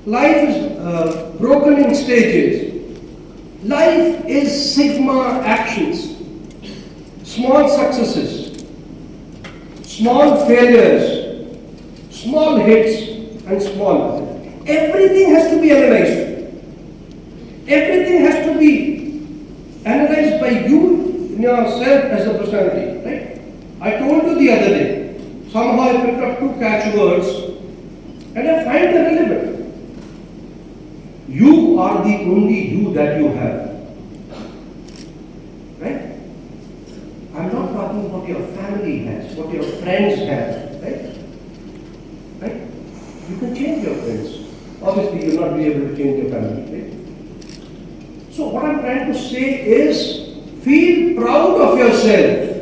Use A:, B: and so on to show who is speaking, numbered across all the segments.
A: Life is broken in stages. Life is sigma actions. Small successes, small failures, small hits and small. Everything has to be analyzed. Everything has to be analyzed by you in yourself as a personality, right? I told you the other day, somehow I picked up 2 catchwords and I find them relevant. You are the only you that you have. Right? I'm not talking what your family has, what your friends have. Right? Right? You can change your friends. Obviously, you'll not be able to change your family. Right? So, what I'm trying to say is, feel proud of yourself.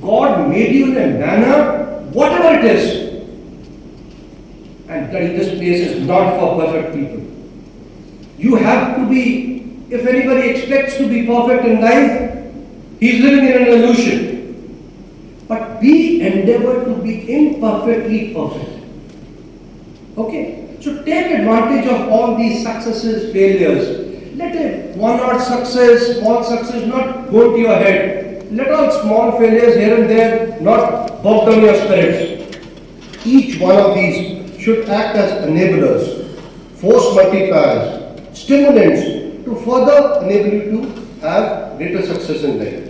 A: God made you in a manner, whatever it is. And this place is not for perfect people. You have to be, if anybody expects to be perfect in life, he's living in an illusion. But we endeavor to be imperfectly perfect. Okay? So take advantage of all these successes, failures. Let a one-odd success, small success not go to your head. Let all small failures here and there not bog down your spirits. Each one of these should act as enablers, force multipliers, stimulants to further enable you to have greater success in life.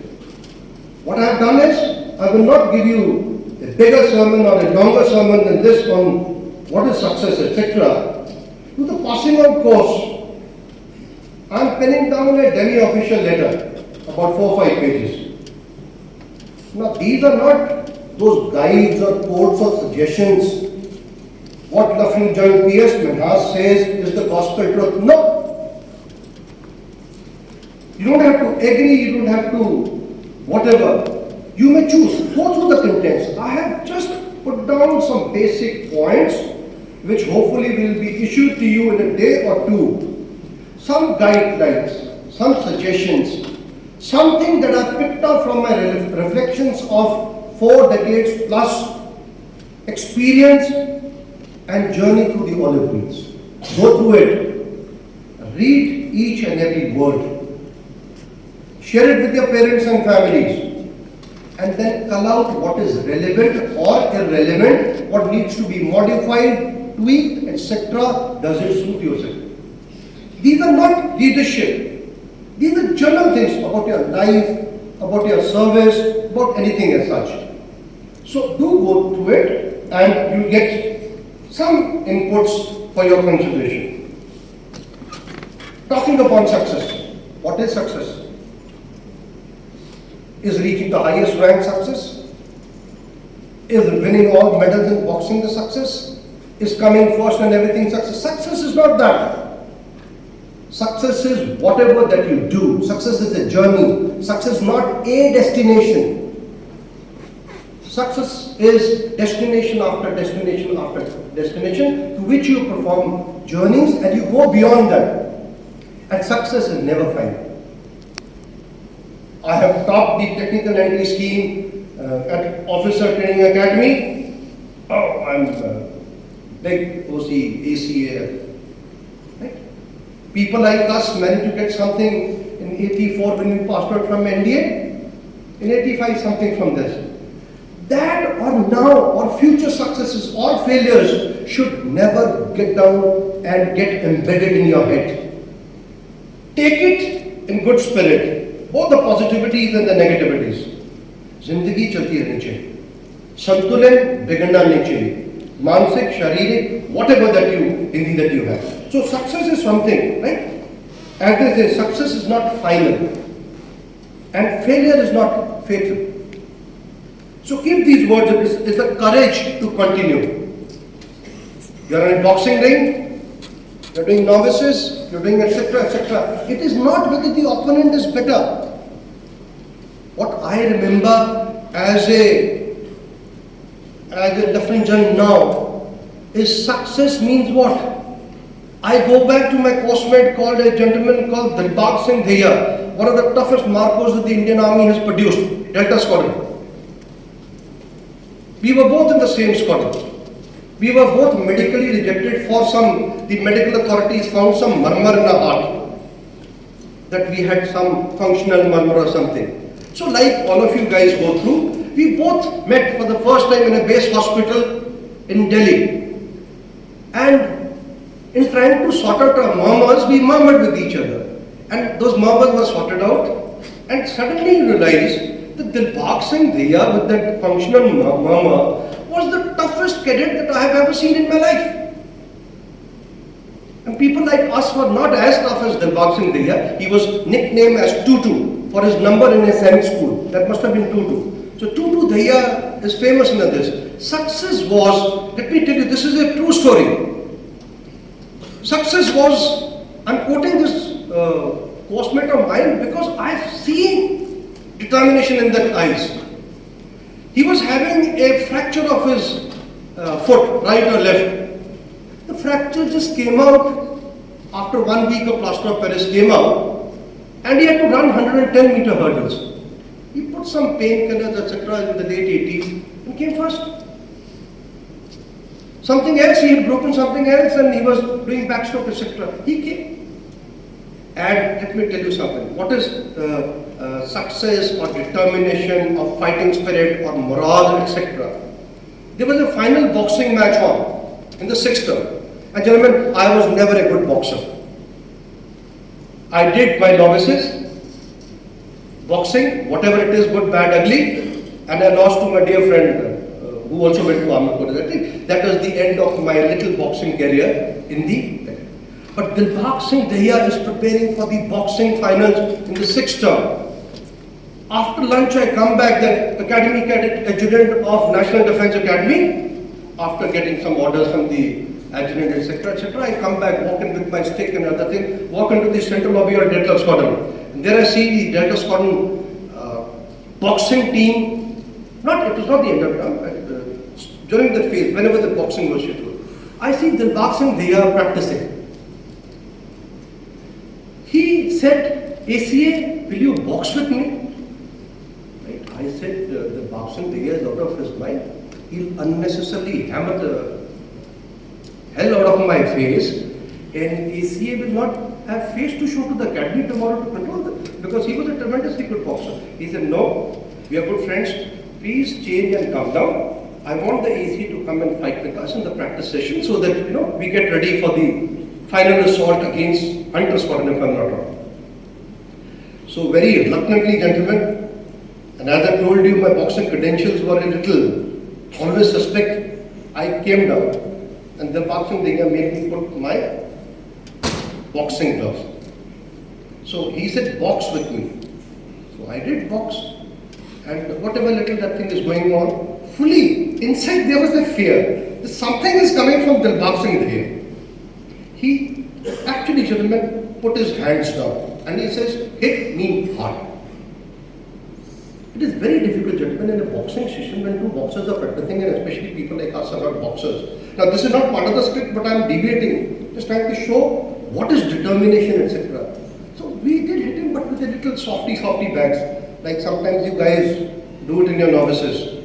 A: What I have done is, I will not give you a bigger sermon or a longer sermon than this on what is success, etc. To the passing out course, I am penning down a demi-official letter, about 4 or 5 pages. Now, these are not those guides or quotes or suggestions. What Lieutenant General P.S. Minhas says is the gospel truth. No. You don't have to agree, you don't have to whatever. You may choose. Go through the contents. I have just put down some basic points which hopefully will be issued to you in a day or two. Some guidelines, some suggestions, something that I picked up from my reflections of 4 decades plus experience and journey through the olive greens. Go through it. Read each and every word. Share it with your parents and families. And then cull out what is relevant or irrelevant, what needs to be modified, tweaked, etc. Does it suit yourself? These are not leadership. These are general things about your life, about your service, about anything as such. So do go through it and you get some inputs for your consideration. Talking upon success. What is success? Is reaching the highest rank success? Is winning all medals in boxing the success? Is coming first and everything success? Success is not that. Success is whatever that you do. Success is a journey. Success is not a destination. Success is destination after destination after destination to which you perform journeys and you go beyond that. And success is never final. I have topped the technical entry scheme at Officer Training Academy. Oh, I'm a big OC, ACA. Right? People like us managed to get something in 84 when we passed out from NDA, in 85 something from this. That or now or future successes or failures should never get down and get embedded in your head. Take it in good spirit, both the positivities and the negativities. जिंदगी चलती रहनी चाहिए, संतुलन बिगड़ना नहीं चाहिए, मानसिक, शारीरिक, whatever that you have. So success is something, right? As they say, success is not final, and failure is not fatal. So keep these words. It's the courage to continue. You're in a boxing ring, you're doing novices, you're doing etc. etc. It is not whether the opponent is better. What I remember as a Lieutenant General now is success means what? I go back to my coursemate called a gentleman called Dilbag Singh Dhaya, one of the toughest marcos that the Indian Army has produced, Delta Squadron. We were both in the same squadron. We were both medically rejected for the medical authorities found some murmur in our heart, that we had some functional murmur or something. So like all of you guys go through, we both met for the first time in a base hospital in Delhi. And in trying to sort out our murmurs, we murmured with each other. And those murmurs were sorted out. And suddenly you realize that Dilbagh Singh Dhiya with that functional murmur was the toughest cadet that I have ever seen in my life. And people like us were not as tough as Dilbagh Singh Dhiya. He was nicknamed as Tutu for his number in SEM school. That must have been Tutu. So Tutu Dhiya is famous in this. Success was, let me tell you, this is a true story. Success was, I'm quoting this coursemate of mine because I've seen determination in that eyes. He was having a fracture of his foot, right or left. The fracture just came out after 1 week of plaster of Paris came out, and he had to run 110-meter hurdles. He put some painkillers, etc. in the late 80s and came first. Something else, he had broken something else and he was doing backstroke, etc. He came. And let me tell you something. What is success or determination or fighting spirit or morale, etc. There was a final boxing match on in the 6th term. And gentlemen, I was never a good boxer. I did my novices, boxing, whatever it is, good, bad, ugly, and I lost to my dear friend who also went to Ahmedpur. That was the end of my little boxing career in the. But Dilbagh Singh Dhiya is preparing for the boxing finals in the 6th term. After lunch, I come back, the academy cadet adjutant of National Defence Academy, after getting some orders from the adjutant, etc., I come back, walk in with my stick and other thing, walk into the central lobby of Delta Squadron. And there I see the Delta Squadron boxing team. It was not the end of term, but during the phase, whenever the boxing was scheduled, I see Dilbagh Singh Dhiya practicing. He said, ACA, will you box with me? Right? I said, Dilbagh Singh Dhiya is out of his mind. He'll unnecessarily hammer the hell out of my face, and ACA will not have face to show to the academy tomorrow to control them, because he was a tremendously good boxer. He said, no, we are good friends, please change and come down. I want the ACA to come and fight with us in the practice session so that, we get ready for the final assault against Hunter Squadron, if I'm not wrong. So very reluctantly, gentlemen, and as I told you, my boxing credentials were a little always suspect. I came down, and the boxing Dhiya made me put my boxing gloves. So he said, box with me. So I did box, and whatever little that thing is going on, fully inside there was a fear that something is coming from Dilbagh Singh Dhiya. He actually, gentlemen, put his hands down and he says, hit me hard. It is very difficult, gentlemen, in a boxing session when two boxers are practicing, and especially people like us are not boxers. Now, this is not part of the script, but I am deviating, just trying to show what is determination, etc. So we did hit him, but with a little softy bags, like sometimes you guys do it in your novices.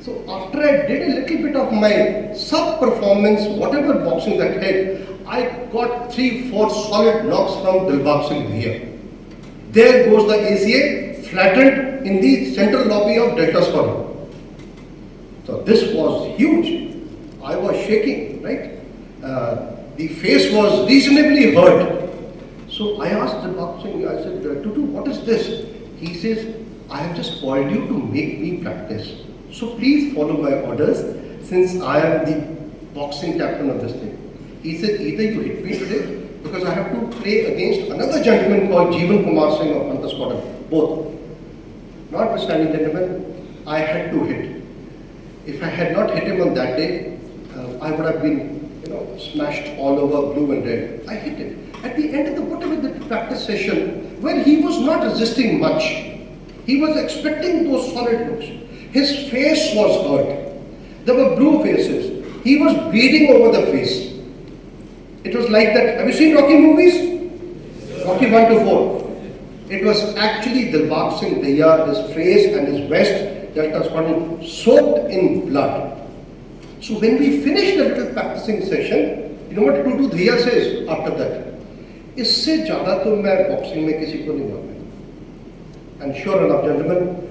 A: So after I did a little bit of my sub-performance, whatever boxing that had, I got 3-4 solid knocks from Dilbagh Singh Dhiya. There goes the ACA, flattened in the central lobby of Delta Squadron. So this was huge. I was shaking, right? The face was reasonably hurt. So I asked Dilbagh Singh, I said, Tutu, what is this? He says, I have just called you to make me practice. So please follow my orders, since I am the boxing captain of this thing. He said, either you hit me today, because I have to play against another gentleman called Jeevan Kumar Singh of Hunter Squadron. Both. Notwithstanding, gentlemen, I had to hit. If I had not hit him on that day, I would have been, smashed all over blue and red. I hit him. At the end of the practice session, where he was not resisting much, he was expecting those solid looks. His face was hurt. There were blue faces. He was bleeding over the face. It was like that. Have you seen Rocky movies? Rocky 1 to 4. It was actually Dilbagh Singh Dhiya, his face and his vest, Delta Squadron, soaked in blood. So when we finish the little practicing session, you know what Tutu Dhiya says after that? इससे ज़्यादा तो मैं boxing में किसी को नहीं मानता. And sure enough, gentlemen,